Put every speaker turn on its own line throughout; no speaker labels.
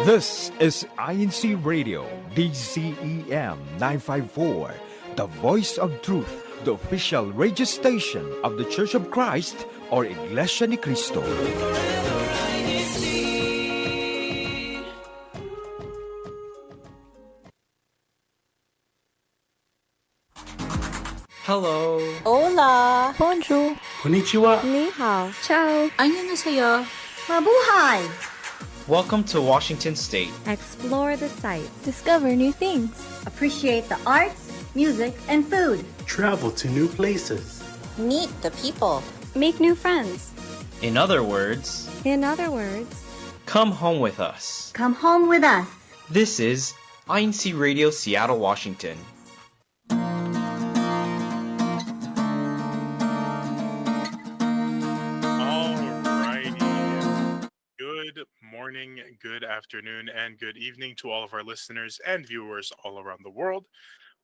This is INCRadio DCEM 954, the voice of truth, the official radio station of the Church of Christ or Iglesianicristo.
Hello.
Hola.
Bonjour.
Konnichiwa.
Ni hao.
Ciao.
안녕하세요.
Mabuhay.
Welcome to Washington State.
Explore the sights. Discover new things.
Appreciate the arts, music, and food.
Travel to new places.
Meet the people.
Make new friends.
In other words, come home with us.
Come home with us.
This is INCRadio Seattle, Washington.
Good morning, good afternoon, and good evening to all of our listeners and viewers all around the world.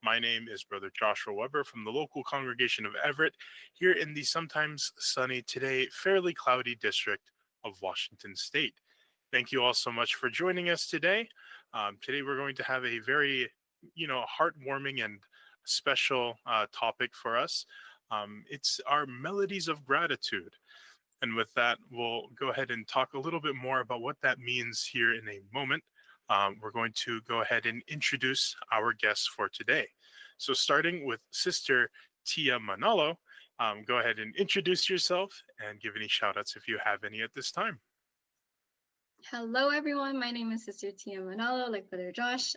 My name is Brother Joshua Weber from the local congregation of Everett here in the sometimes sunny, today fairly cloudy district of Washington State. Thank you all so much for joining us today. Today we're going to have a very, heartwarming and special topic for us. It's our Melodies of Gratitude. And with that, we'll go ahead and talk a little bit more about what that means here in a moment. We're going to go ahead and introduce our guests for today. So starting with Sister Tia Manalo, go ahead and introduce yourself and give any shout outs if you have any at this time.
Hello, everyone. My name is Sister Tia Manalo, like Brother Josh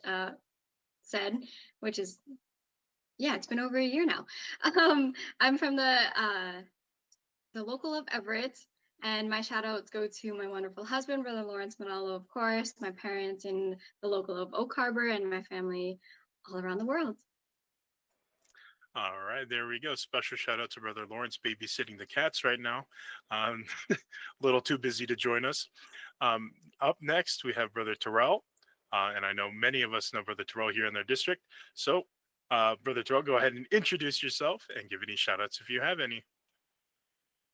said, which is, it's been over a year now. I'm from the local of Everett, and my shout outs go to my wonderful husband, Brother Lawrence Manalo, of course, my parents in the local of Oak Harbor, and my family all around the world.
All right, there we go. Special shout out to Brother Lawrence babysitting the cats right now. A little too busy to join us. Up next, we have Brother Terrell, and I know many of us know Brother Terrell here in their district. So, Brother Terrell, go ahead and introduce yourself and give any shout outs if you have any.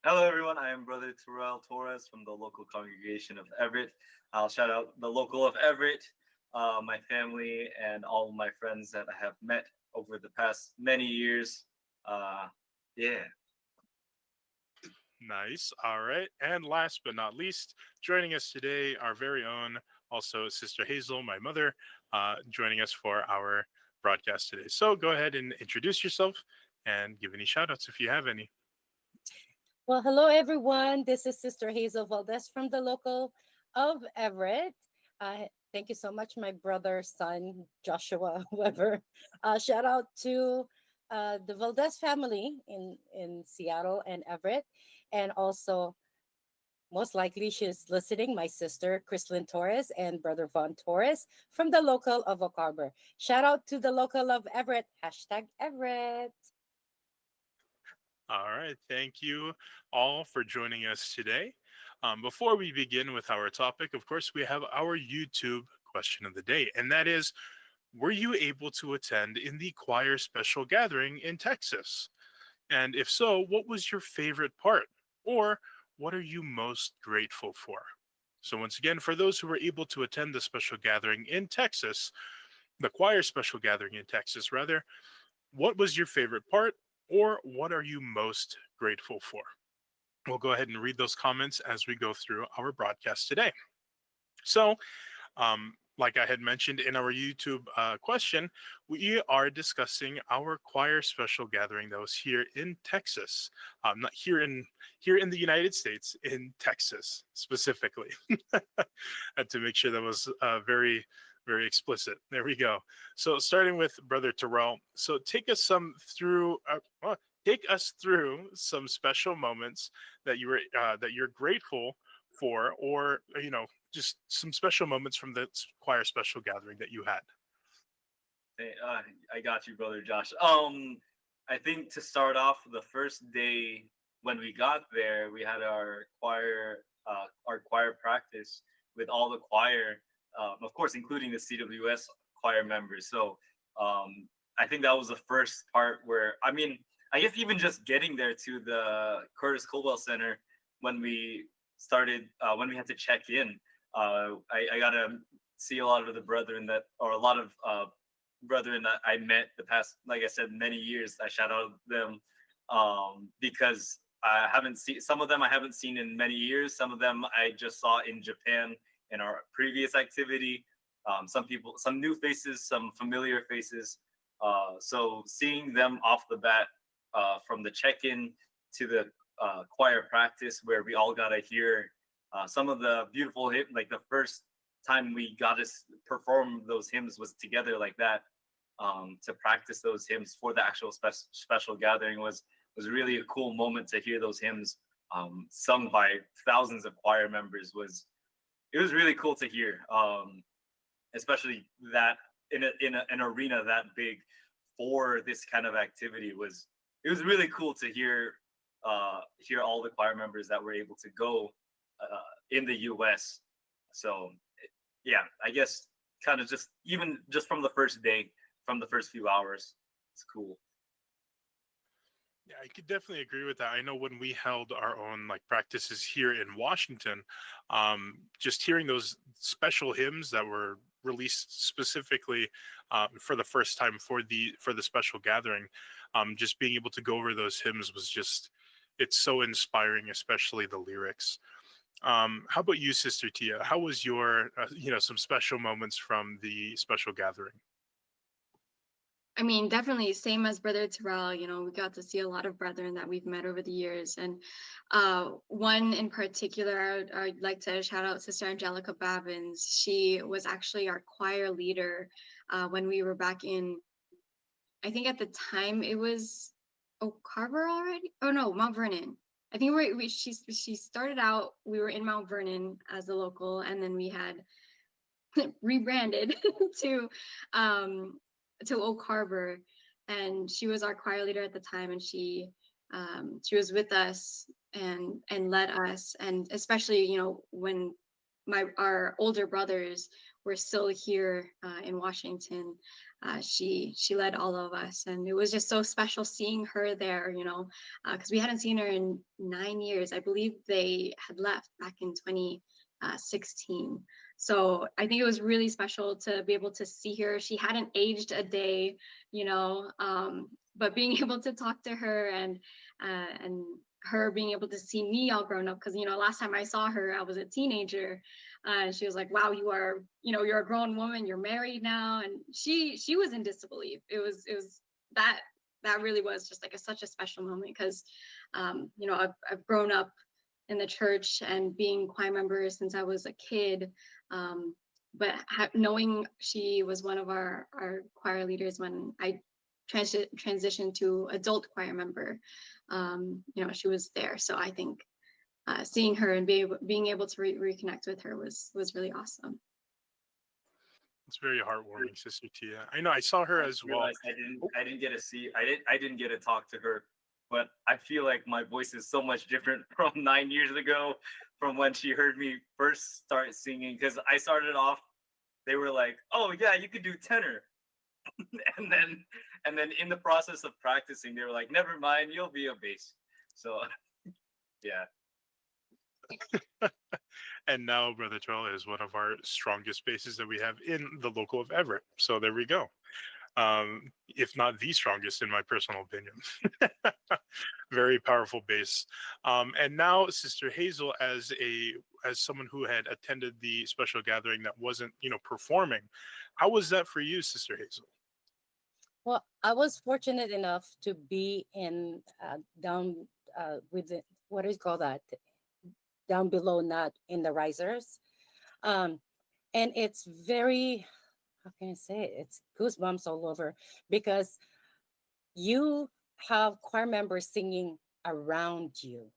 Hello, everyone. I am Brother Terrell Torres from the local congregation of Everett. I'll shout out the local of Everett, my family, and all of my friends that I have met over the past many years.
Nice. All right. And last but not least, joining us today, our very own, also Sister Hazel, my mother, joining us for our broadcast today. So go ahead and introduce yourself and give any shout outs if you have any.
Well, hello, everyone. This is Sister Hazel Valdez from the local of Everett. Thank you so much, my brother's son, Joshua Weber. Shout out to the Valdez family in Seattle and Everett. And also, most likely she's listening, my sister, Chrislyn Torres, and Brother Von Torres from the local of Oak Harbor. Shout out to the local of Everett, #Everett.
All right. Thank you all for joining us today. Before we begin with our topic, of course, we have our YouTube question of the day. And that is, were you able to attend in the choir special gathering in Texas? And if so, what was your favorite part? Or what are you most grateful for? So once again, for those who were able to attend the special gathering in Texas, the choir special gathering in Texas, rather, what was your favorite part? Or what are you most grateful for? We'll go ahead and read those comments as we go through our broadcast today. So, like I had mentioned in our YouTube question, we are discussing our choir special gathering that was here in Texas, not here in the United States, in Texas specifically. Had to make sure that was very, very explicit. There we go. So starting with Brother Terrell. So take us through some special moments that you're grateful for, or just some special moments from the choir special gathering that you had.
Hey, I got you, Brother Josh. I think to start off, the first day when we got there, we had our choir practice with all the choir. Of course, including the CWS choir members. So I think that was the first part where, I guess even just getting there to the Curtis Colwell Center when we started, when we had to check in, I got to see a lot of the brethren that, or a lot of brethren that I met the past, like I said, many years. I shout out them because I haven't seen some of them. I haven't seen in many years. Some of them I just saw in Japan in our previous activity. Some people, some new faces, some familiar faces. So seeing them off the bat, from the check-in to the choir practice, where we all got to hear some of the beautiful hymns, like the first time we got to perform those hymns was together like that. To practice those hymns for the actual special gathering was really a cool moment. To hear those hymns sung by thousands of choir members it was really cool to hear, especially that in an arena that big for this kind of activity. It was really cool to hear all the choir members that were able to go in the U.S. So yeah, I guess kind of just from the first day, from the first few hours, it's cool.
Yeah, I could definitely agree with that. I know when we held our own like practices here in Washington, just hearing those special hymns that were released specifically for the first time for the special gathering, just being able to go over those hymns was it's so inspiring, especially the lyrics. How about you, Sister Tia? How was your some special moments from the special gathering?
I mean, definitely same as Brother Terrell. We got to see a lot of brethren that we've met over the years. And one in particular, I'd like to shout out Sister Angelica Babbins. She was actually our choir leader when we were back in, I think at the time it was Oak Harbor already. Oh no, Mount Vernon. I think she started out, we were in Mount Vernon as a local, and then we had rebranded to Oak Harbor, and she was our choir leader at the time, and she was with us and led us, and especially when our older brothers were still here in Washington, she led all of us, and it was just so special seeing her there, because we hadn't seen her in 9 years. I believe they had left back in 2016. So I think it was really special to be able to see her. She hadn't aged a day, but being able to talk to her and her being able to see me all grown up, because last time I saw her, I was a teenager. She was like, "Wow, you're a grown woman. You're married now," and she was in disbelief. It was that really was just like such a special moment, because I've grown up in the church and being choir member since I was a kid. But knowing she was one of our choir leaders when I transitioned to adult choir member, she was there. So I think seeing her and being able to reconnect with her was really awesome.
It's very heartwarming, Sister Tia. I know I saw her as well.
I didn't get to talk to her, but I feel like my voice is so much different from 9 years ago, from when she heard me first start singing. Because I started off, they were like, "Oh yeah, you could do tenor," and then in the process of practicing, they were like, "Never mind, you'll be a bass." So, yeah.
And now Brother Terrell is one of our strongest basses that we have in the local of Everett. So there we go. If not the strongest, in my personal opinion. Very powerful bass. And now Sister Hazel, as someone who had attended the special gathering that wasn't, performing, how was that for you, Sister Hazel?
Well, I was fortunate enough to be in down with the, what do you call that? Down below, not in the risers. And it's very, how can I say it? It's goosebumps all over, because you have choir members singing around you.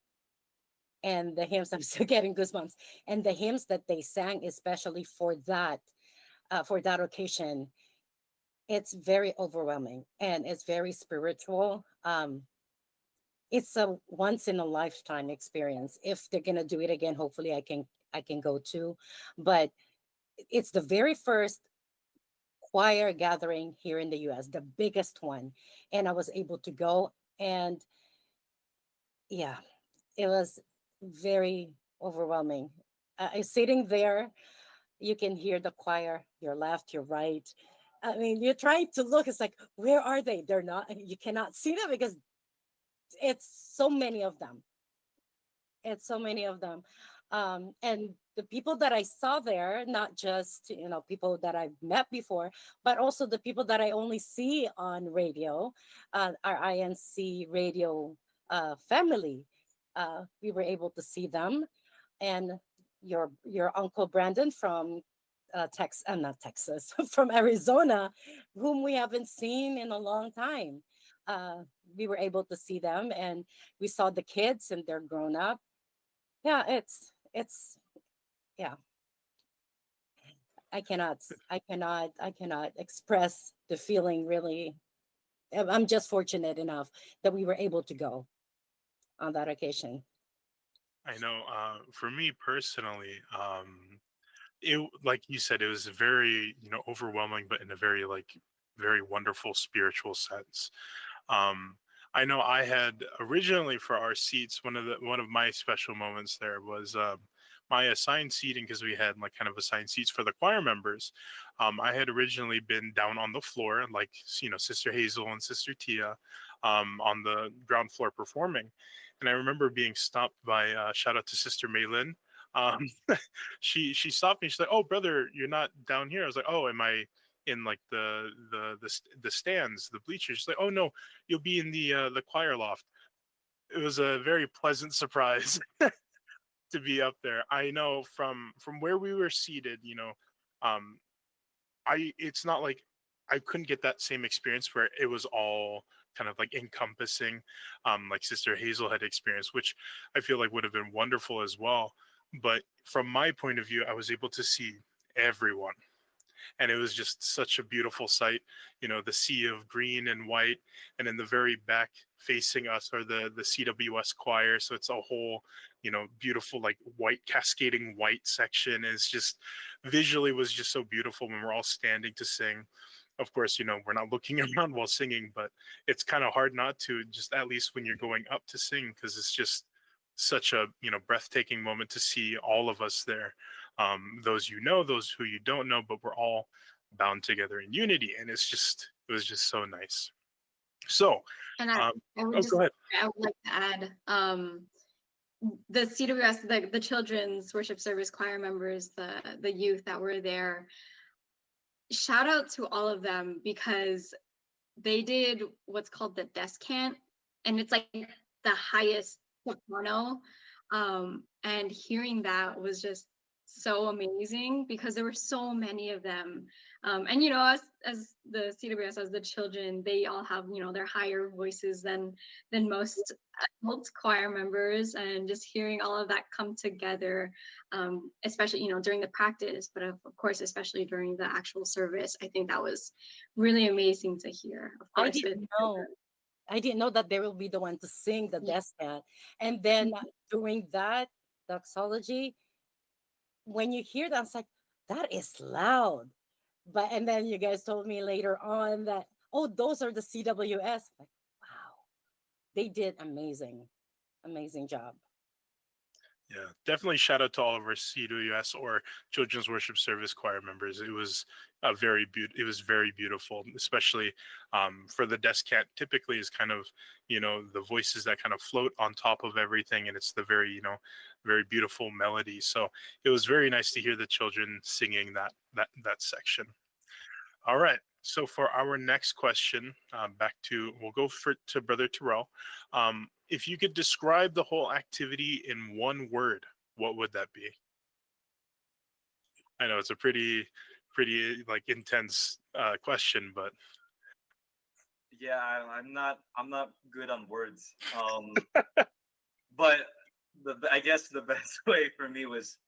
And the hymns, I'm still getting goosebumps. And the hymns that they sang, especially for that occasion, it's very overwhelming and it's very spiritual. It's a once in a lifetime experience. If they're gonna do it again, hopefully I can go too. But it's the very first choir gathering here in the US, the biggest one. And I was able to go, and yeah, it was very overwhelming. Sitting there You can hear the choir, your left, your right. I mean, you're trying to look. It's like, where are they? They're not. You cannot see them because it's so many of them. It's so many of them. And the people that I saw there, not just, people that I've met before, but also the people that I only see on radio, our INC radio family. We were able to see them, and your uncle Brandon from not Texas, from Arizona, whom we haven't seen in a long time. Uh, we were able to see them, and we saw the kids, and they're grown up. Yeah, it's yeah. I cannot express the feeling really. I'm just fortunate enough that we were able to go on that occasion.
I know. For me personally, it like you said, it was very overwhelming, but in a very very wonderful spiritual sense. Um, I know I had originally for our seats one of my special moments there was my assigned seating because we had kind of assigned seats for the choir members. I had originally been down on the floor, like Sister Hazel and Sister Tia, on the ground floor performing, and I remember being stopped by shout out to Sister Maylin. Um, she stopped me. She's like, "Oh, brother, you're not down here." I was like, "Oh, am I in the stands, the bleachers?" She's like, "Oh no, you'll be in the choir loft." It was a very pleasant surprise to be up there. I know from where we were seated, um, it's not like I couldn't get that same experience where it was all kind of like encompassing, like Sister Hazel had experienced, which I feel like would have been wonderful as well. But from my point of view, I was able to see everyone, and it was just such a beautiful sight. The sea of green and white, and in the very back facing us are the CWS choir, so it's a whole beautiful like white cascading white section. It's just visually was just so beautiful when we're all standing to sing. Of course, we're not looking around while singing, but it's kind of hard not to, just at least when you're going up to sing, because it's just such a breathtaking moment to see all of us there, those those who you don't know, but we're all bound together in unity, and it was just so nice. So
And I would
oh,
just
go ahead.
I would like to add the CWS, the children's worship service choir members, the youth that were there. Shout out to all of them because they did what's called the descant, and it's like the highest soprano. And hearing that was just so amazing because there were so many of them. And us as the CWS, as the children, they all have their higher voices than most adult choir members, and just hearing all of that come together, especially during the practice, but of course especially during the actual service, I think that was really amazing to hear. Of course,
I didn't know that they will be the one to sing the descant. And then during that doxology, when you hear that, it's like, that is loud. And then you guys told me later on that, oh, those are the CWS. Like, wow, they did amazing job.
Yeah, definitely shout out to all of our CWS or Children's Worship Service choir members. It was it was very beautiful, especially for the descant. Typically, is kind of the voices that kind of float on top of everything, and it's the very very beautiful melody. So it was very nice to hear the children singing that section. All right. So for our next question, we'll go to Brother Terrell. If you could describe the whole activity in one word, what would that be? I know it's a pretty like intense question, but
Yeah, I'm not good on words. But I guess the best way for me was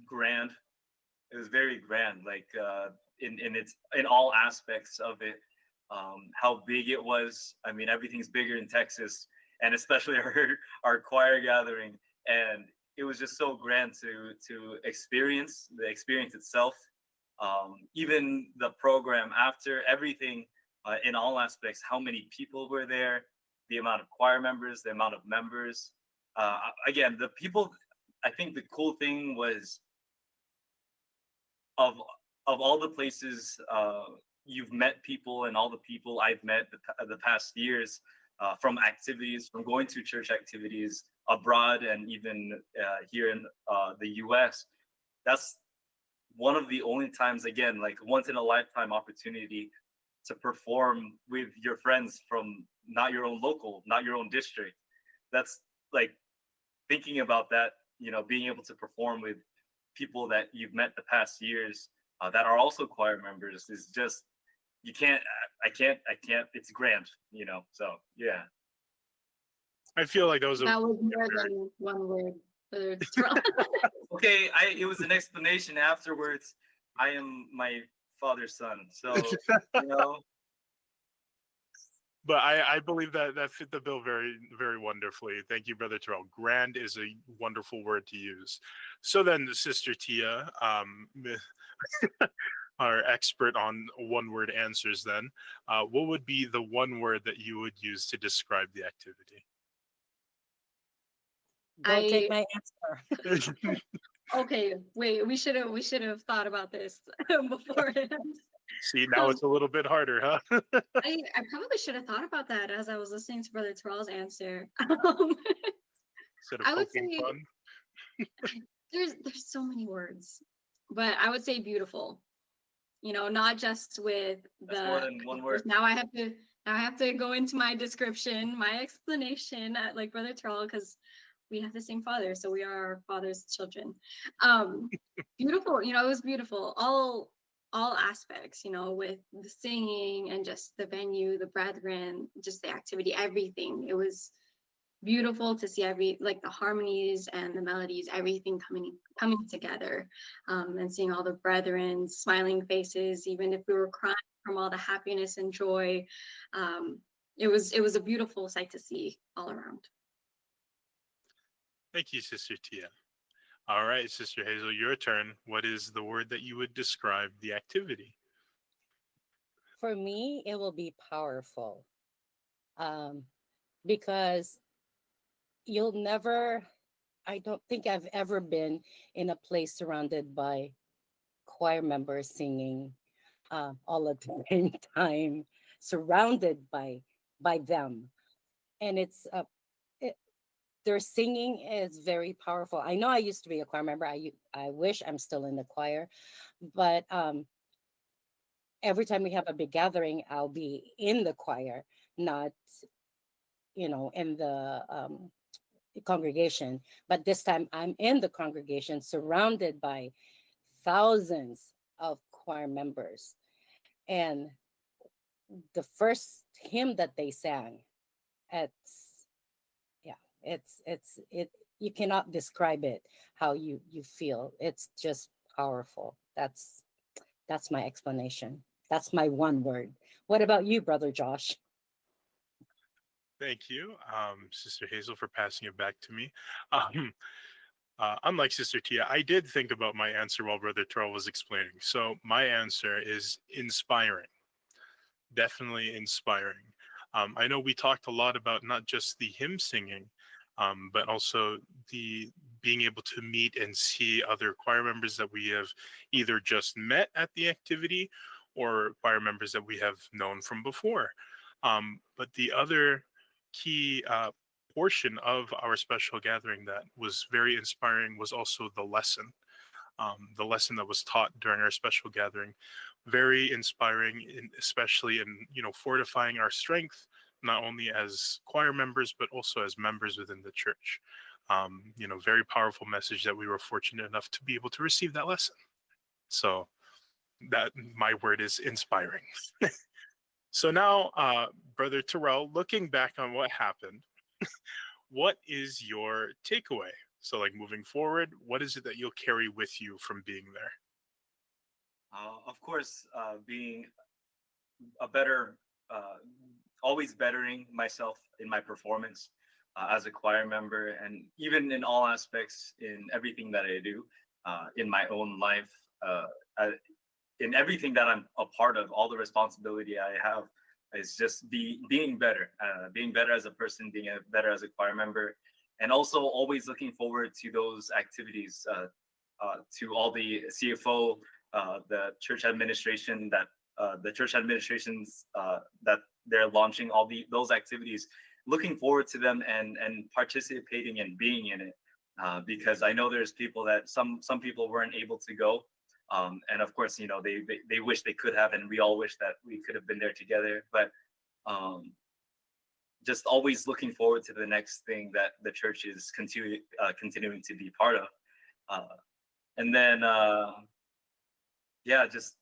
grand. It was very grand, like in all aspects of it. How big it was. I mean, everything's bigger in Texas, and especially our choir gathering. And it was just so grand to experience the experience itself. Even the program after everything, in all aspects, how many people were there, the amount of choir members, the amount of members. Again, the people, I think the cool thing was of all the places you've met people and all the people I've met the past years from activities, from going to church activities abroad and even here in the U.S. That's one of the only times, again, like once in a lifetime opportunity to perform with your friends from not your own local, not your own district. That's like thinking about that, being able to perform with people that you've met the past years that are also choir members is just, I can't, it's grand, so yeah.
I feel like
that was more than one word.
Okay, it was an explanation afterwards. I am my father's son, so
But I believe that fit the bill very, very wonderfully. Thank you, Brother Terrell. Grand is a wonderful word to use. So then, Sister Tia, our expert on one-word answers then, what would be the one word that you would use to describe the activity?
Don't take my answer.
Okay, wait, we should have thought about this beforehand.
See, now it's a little bit harder, huh?
I probably should have thought about that as I was listening to Brother Terrell's answer.
Instead of
I would
poking
say
fun.
there's so many words, but I would say beautiful. Not just with
That's more than one word.
Now I have to go into my description, my explanation, like Brother Terrell, because we have the same father, so we are our father's children. Beautiful, it was beautiful. All aspects, with the singing and just the venue, the brethren, just the activity, everything. It was beautiful to see the harmonies and the melodies, everything coming together, and seeing all the brethren smiling faces, even if we were crying from all the happiness and joy. It was a beautiful sight to see all around.
Thank you, Sister Tia. All right, Sister Hazel, your turn. What is the word that you would describe the activity?
For me, it will be powerful, because I don't think I've ever been in a place surrounded by choir members singing all at the same time, surrounded by them. And their singing is very powerful. I know I used to be a choir member. I wish I'm still in the choir, but every time we have a big gathering, I'll be in the choir, not, in the congregation. But this time I'm in the congregation, surrounded by thousands of choir members. And the first hymn that they sang, you cannot describe it, how you feel. It's just powerful. That's my explanation. That's my one word. What about you, Brother Josh?
Thank you, Sister Hazel, for passing it back to me. Unlike Sister Tia, I did think about my answer while Brother Terrell was explaining. So my answer is inspiring. Definitely inspiring. I know we talked a lot about not just the hymn singing, but also the being able to meet and see other choir members that we have either just met at the activity or choir members that we have known from before. But the other key portion of our special gathering that was very inspiring was also the lesson that was taught during our special gathering. Very inspiring, especially in fortifying our strength, not only as choir members but also as members within the church. Very powerful message that we were fortunate enough to be able to receive that lesson. So that my word is inspiring. So now, Brother Terrell, looking back on what happened, what is your takeaway? So like moving forward, what is it that you'll carry with you from being there?
Of course, being a better, always bettering myself in my performance as a choir member, and even in all aspects in everything that I do in my own life, in everything that I'm a part of. All the responsibility I have is just being better as a person, being better as a choir member, and also always looking forward to those activities, to all the CFO, the church administration the church administrations that they're launching those activities. Looking forward to them and participating and being in it, because I know there's people that some people weren't able to go, and of course, they wish they could have, and we all wish that we could have been there together. But just always looking forward to the next thing that the church is continuing to be part of, and then just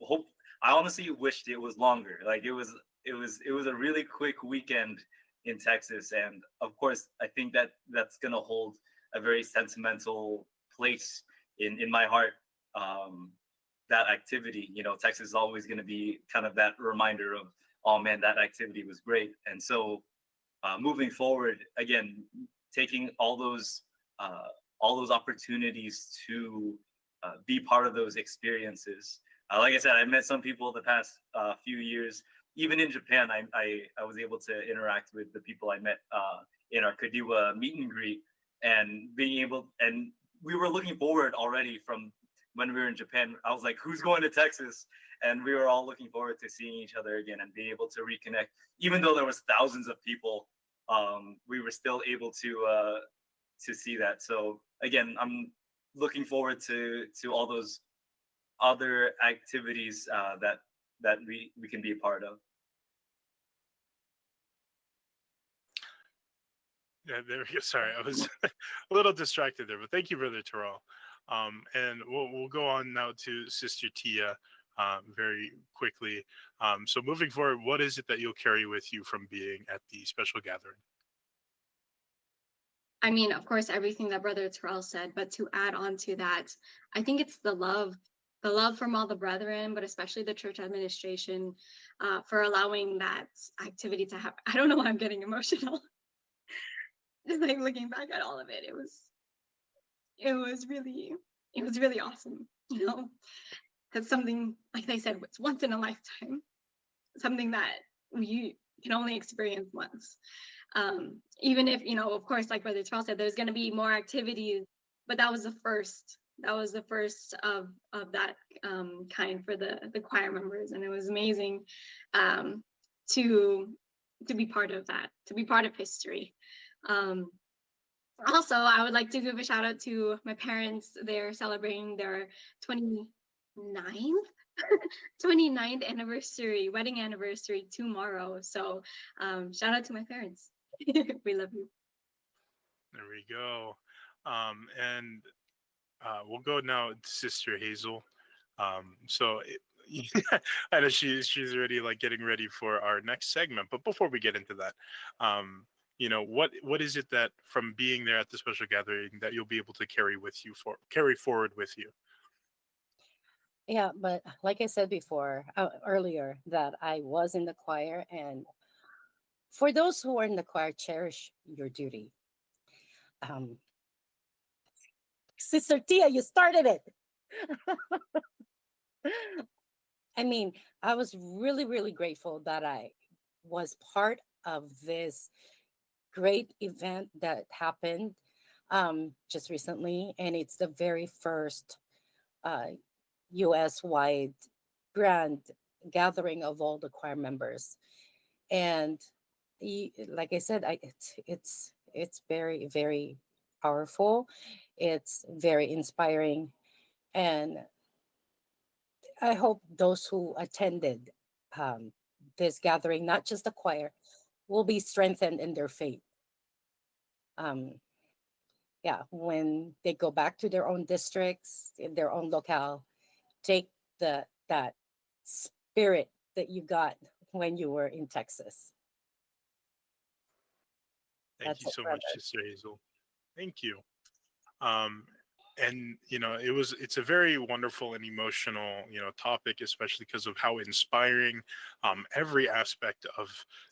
hope. I honestly wished it was longer. Like it was a really quick weekend in Texas, and of course, I think that's gonna hold a very sentimental place in my heart. That activity, Texas is always gonna be kind of that reminder of, oh man, that activity was great. And so, moving forward, again, taking all those opportunities to be part of those experiences. Like I said, I met some people the past few years. Even in Japan, I was able to interact with the people I met in our Kadiwa meet and greet, and we were looking forward already from when we were in Japan. I was like, who's going to Texas? And we were all looking forward to seeing each other again and being able to reconnect. Even though there was thousands of people, we were still able to see that. So again, I'm looking forward to all those other activities that we can be a part of.
Yeah, there we go. Sorry, I was a little distracted there, but thank you, Brother Terrell. And we'll go on now to Sister Tia very quickly. So moving forward, what is it that you'll carry with you from being at the special gathering?
I mean, of course, everything that Brother Terrell said, but to add on to that, I think it's the love from all the brethren, but especially the church administration, for allowing that activity to happen. I don't know why I'm getting emotional. Just like looking back at all of it, it was really awesome, because something, like they said, it's once in a lifetime, something that you can only experience once. Even if, of course, like Brother Charles said, there's going to be more activities, but that was the first. That was the first of that kind for the choir members, and it was amazing to be part of that, to be part of history. Also, I would like to give a shout out to my parents. They're celebrating their 29th anniversary, wedding anniversary tomorrow. So shout out to my parents. We love you.
There we go. And we'll go now to Sister Hazel. So I know she's already like getting ready for our next segment. But before we get into that, what is it that from being there at the special gathering that you'll be able to carry forward with you?
Yeah, but like I said before, earlier, that I was in the choir, and for those who are in the choir, cherish your duty. Sister Tia, you started it. I mean, I was really, really grateful that I was part of this great event that happened just recently, and it's the very first US-wide grand gathering of all the choir members. And like I said, it's very, very powerful. It's very inspiring, and I hope those who attended this gathering, not just the choir, will be strengthened in their faith. When they go back to their own districts, in their own locale, take that spirit that you got when you were in Texas.
Thank you so much, Sister Hazel. Thank you. And it's a very wonderful and emotional topic, especially because of how inspiring every aspect of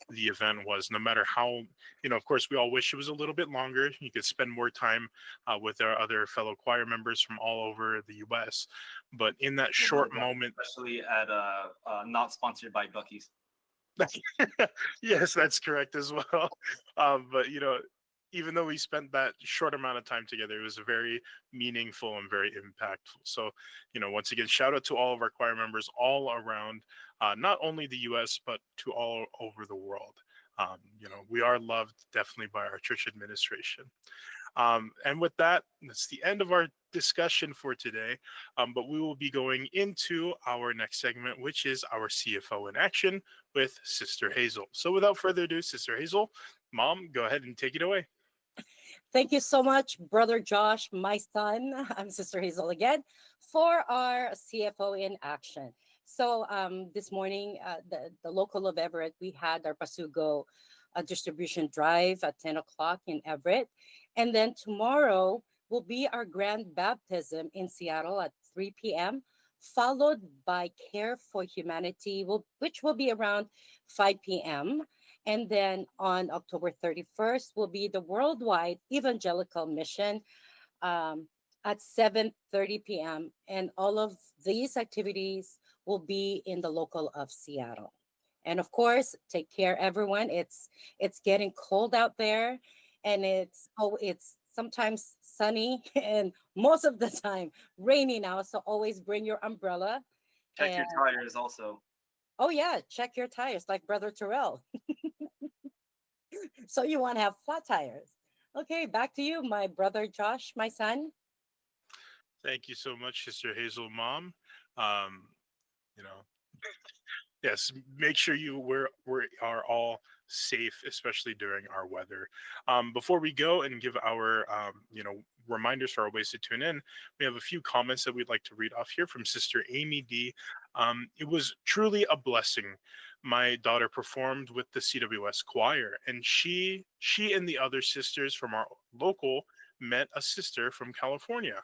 the event was. No matter how, of course, we all wish it was a little bit longer. You could spend more time with our other fellow choir members from all over the US, but in that short moment,
especially at not sponsored by Buc-ee's.
Yes, that's correct as well. But even though we spent that short amount of time together, it was very meaningful and very impactful. So, once again, shout out to all of our choir members all around, not only the U.S., but to all over the world. We are loved definitely by our church administration. And with that, that's the end of our discussion for today. But we will be going into our next segment, which is our CFO in action with Sister Hazel. So without further ado, Sister Hazel, Mom, go ahead and take it away.
Thank you so much, Brother Josh, my son. I'm Sister Hazel again for our CFO in action. So this morning, the local of Everett, we had our Pasugo distribution drive at 10 o'clock in Everett. And then tomorrow will be our grand baptism in Seattle at 3 p.m., followed by Care for Humanity, which will be around 5 p.m. And then on October 31st will be the Worldwide Evangelical Mission at 7:30 p.m. And all of these activities will be in the local of Seattle. And of course, take care, everyone. It's getting cold out there, and it's sometimes sunny and most of the time rainy now. So always bring your umbrella.
Check your tires also.
Oh yeah, check your tires like Brother Terrell. So you want to have flat tires. Okay, back to you, my brother Josh, my son.
Thank you so much, Sister Hazel, Mom. Yes, make sure we are all safe, especially during our weather. Before we go and give our reminders for our ways to tune in, we have a few comments that we'd like to read off here from Sister Amy D. It was truly a blessing. My daughter performed with the CWS choir, and she and the other sisters from our local met a sister from California.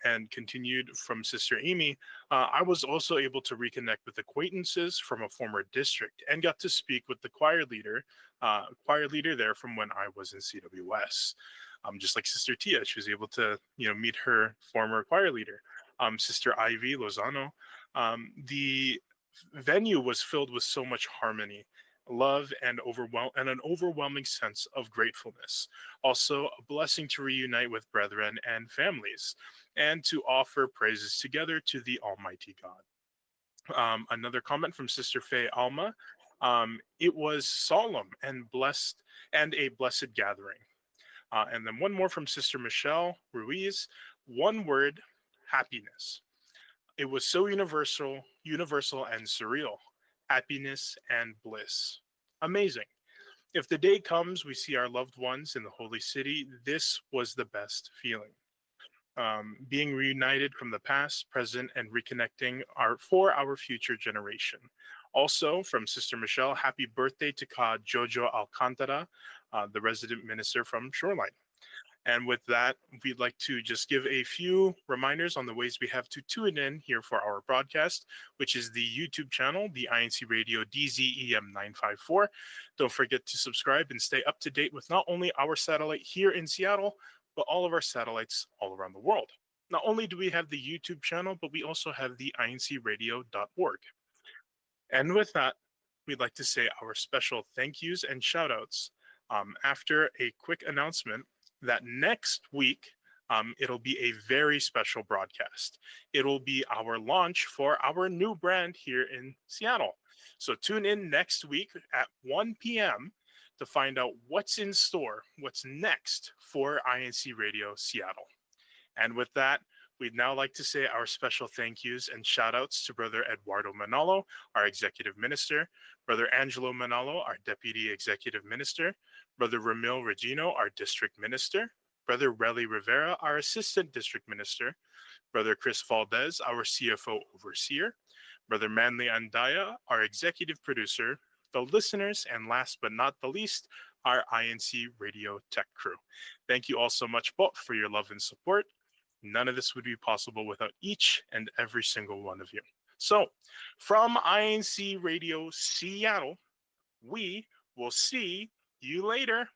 And continued from Sister Amy, I was also able to reconnect with acquaintances from a former district and got to speak with the choir leader there from when I was in CWS. Just like Sister Tia, she was able to meet her former choir leader. Sister Ivy Lozano, the venue was filled with so much harmony, love, and an overwhelming sense of gratefulness. Also, a blessing to reunite with brethren and families, and to offer praises together to the Almighty God. Another comment from Sister Faye Alma. It was solemn and blessed, and a blessed gathering. And then one more from Sister Michelle Ruiz. One word: happiness. It was so universal and surreal. Happiness and bliss. Amazing. If the day comes we see our loved ones in the Holy City, this was the best feeling. Being reunited from the past, present, and reconnecting for our future generation. Also, from Sister Michelle, happy birthday to Ka Jojo Alcantara, the resident minister from Shoreline. And with that, we'd like to just give a few reminders on the ways we have to tune in here for our broadcast, which is the YouTube channel, the INCRadio DZEM 954. Don't forget to subscribe and stay up to date with not only our satellite here in Seattle, but all of our satellites all around the world. Not only do we have the YouTube channel, but we also have the INCradio.org. And with that, we'd like to say our special thank yous and shout outs. After a quick announcement, that next week, it'll be a very special broadcast. It'll be our launch for our new brand here in Seattle. So tune in next week at 1 p.m. to find out what's in store, what's next for INCradio Seattle. And with that, we'd now like to say our special thank yous and shout outs to Brother Eduardo Manalo, our Executive Minister, Brother Angelo Manalo, our Deputy Executive Minister, Brother Ramil Regino, our District Minister, Brother Relly Rivera, our Assistant District Minister, Brother Chris Valdez, our CFO Overseer, Brother Manly Andaya, our Executive Producer, the listeners, and last but not the least, our INC Radio Tech crew. Thank you all so much, both, for your love and support. None of this would be possible without each and every single one of you. So, from INC Radio Seattle, we will see you later.